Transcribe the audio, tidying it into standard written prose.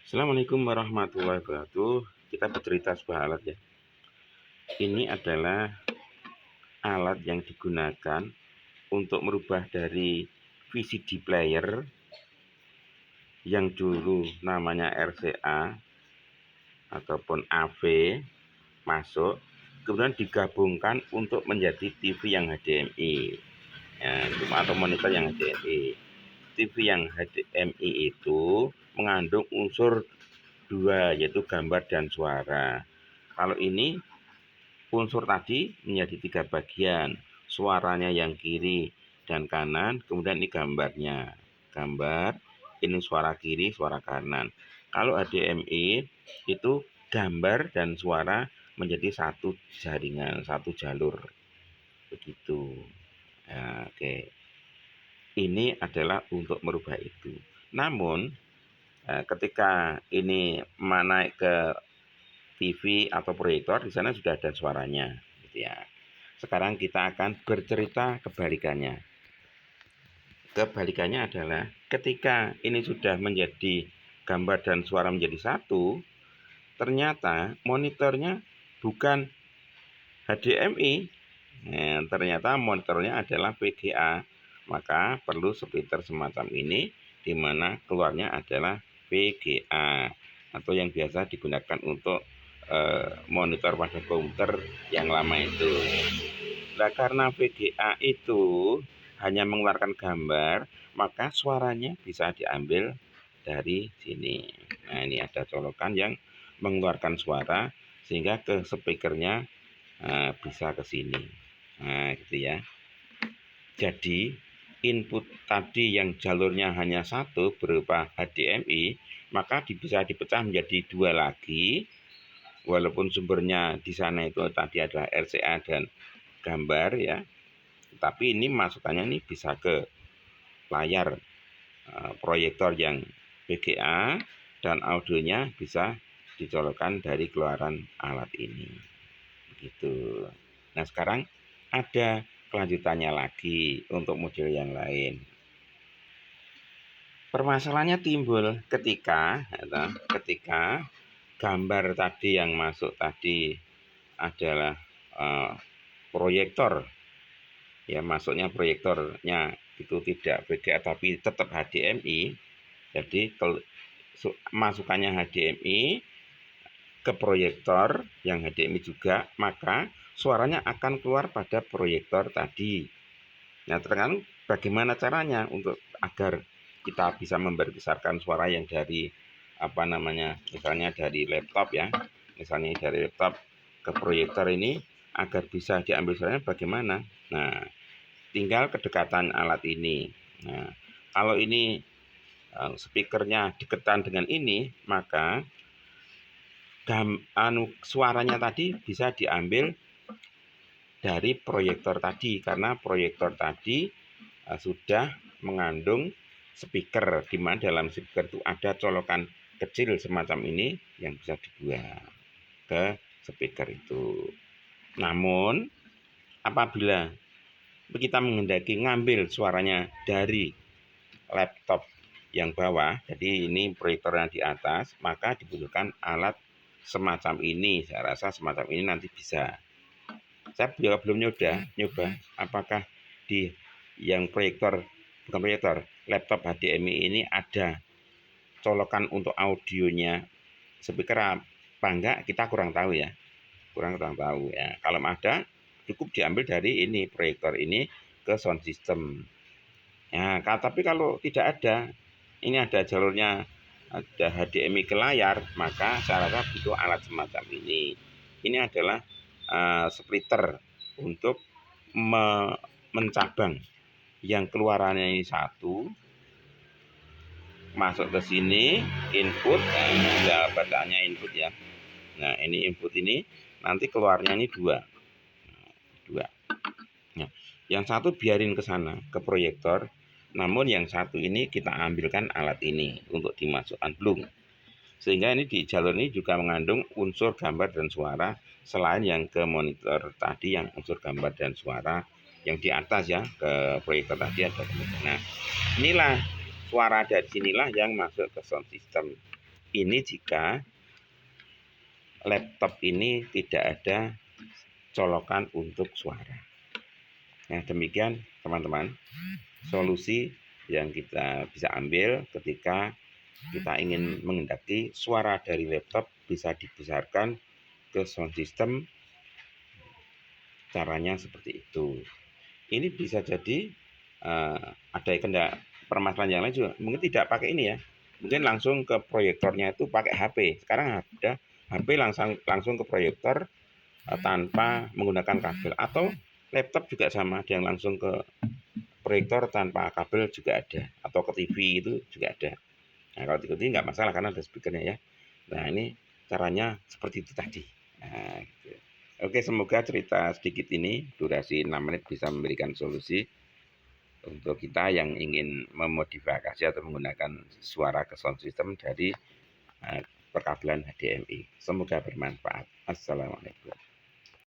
Assalamualaikum warahmatullahi wabarakatuh. Kita bercerita sebuah alat ya. Ini adalah alat yang digunakan untuk merubah dari VCD player yang dulu namanya RCA ataupun AV masuk, kemudian digabungkan untuk menjadi TV yang HDMI ya, atau monitor yang HDMI. TV yang HDMI itu mengandung unsur dua, yaitu gambar dan suara. Kalau ini unsur tadi menjadi 3 bagian, suaranya yang kiri dan kanan, kemudian ini gambarnya. Gambar, ini suara kiri, suara kanan. Kalau HDMI itu gambar dan suara menjadi satu jaringan, satu jalur. Begitu. Ya, oke. Ini adalah untuk merubah itu. Namun ketika ini naik ke TV atau proyektor, di sana sudah ada suaranya, gitu ya. Sekarang kita akan bercerita kebalikannya. Kebalikannya adalah ketika ini sudah menjadi gambar dan suara menjadi satu, ternyata monitornya bukan HDMI, ternyata monitornya adalah VGA. Maka perlu splitter semacam ini, di mana keluarnya adalah VGA atau yang biasa digunakan untuk monitor pada komputer yang lama itu. Nah, karena VGA itu hanya mengeluarkan gambar, maka suaranya bisa diambil dari sini. Nah, ini ada colokan yang mengeluarkan suara sehingga ke speakernya bisa ke sini. Nah, gitu ya. Jadi input tadi yang jalurnya hanya satu berupa HDMI, maka bisa dipecah menjadi dua lagi. Walaupun sumbernya di sana itu tadi adalah RCA dan gambar ya, tapi ini masukannya ini bisa ke layar proyektor yang VGA dan audionya bisa dicolokkan dari keluaran alat ini. Begitu. Nah, sekarang ada kelanjutannya lagi untuk model yang lain. Permasalahannya timbul ketika gambar tadi yang masuk tadi adalah proyektor ya, masuknya proyektornya itu tidak VGA tapi tetap HDMI. Jadi masukannya HDMI ke proyektor yang HDMI juga, maka suaranya akan keluar pada proyektor tadi. Nah, tergantung bagaimana caranya untuk agar kita bisa membesarkan suara yang dari misalnya dari laptop ya, misalnya dari laptop ke proyektor ini agar bisa diambil suaranya bagaimana. Nah, tinggal kedekatan alat ini. Nah, kalau ini speakernya deketan dengan ini, maka suaranya tadi bisa diambil dari proyektor tadi, karena proyektor tadi sudah mengandung speaker, di mana dalam speaker itu ada colokan kecil semacam ini yang bisa dibuat ke speaker itu. Namun apabila kita menghendaki ngambil suaranya dari laptop yang bawah, jadi ini proyektornya di atas, maka dibutuhkan alat semacam ini. Saya rasa semacam ini nanti bisa. Saya belum nyoba apakah di yang bukan proyektor, laptop HDMI ini ada colokan untuk audionya speaker apa enggak, kita kurang tahu ya. Kalau ada, cukup diambil dari ini proyektor ini ke sound system. Ya, tapi kalau tidak ada, ini ada jalurnya, ada HDMI ke layar, maka saya rasa butuh alat semacam ini. Ini adalah splitter untuk mencabang yang keluarannya ini satu, masuk ke sini input, nah, bacaannya input ya. Nah, ini input ini nanti keluarnya ini dua. Nah, yang satu biarin ke sana ke proyektor, namun yang satu ini kita ambilkan alat ini untuk dimasukkan plung. Sehingga ini di jalur ini juga mengandung unsur gambar dan suara selain yang ke monitor tadi yang unsur gambar dan suara yang di atas ya, ke proyektor tadi ada. Nah, inilah suara dari sinilah yang masuk ke sound system. Ini jika laptop ini tidak ada colokan untuk suara. Nah, demikian teman-teman solusi yang kita bisa ambil ketika kita ingin menghendaki suara dari laptop bisa dibesarkan ke sound system. Caranya seperti itu. Ini bisa jadi ada permasalahan yang lain juga. Mungkin tidak pakai ini ya. Mungkin langsung ke proyektornya itu pakai HP. Sekarang ada HP langsung ke proyektor tanpa menggunakan kabel, atau laptop juga sama, ada yang langsung ke proyektor tanpa kabel juga ada, atau ke TV itu juga ada. Nah, kalau TV nggak masalah karena ada speakernya ya. Nah, ini caranya seperti itu tadi. Nah, gitu. Oke, semoga cerita sedikit ini durasi 6 menit bisa memberikan solusi untuk kita yang ingin memodifikasi atau menggunakan suara ke sound system dari perkabelan HDMI. Semoga bermanfaat. Assalamualaikum.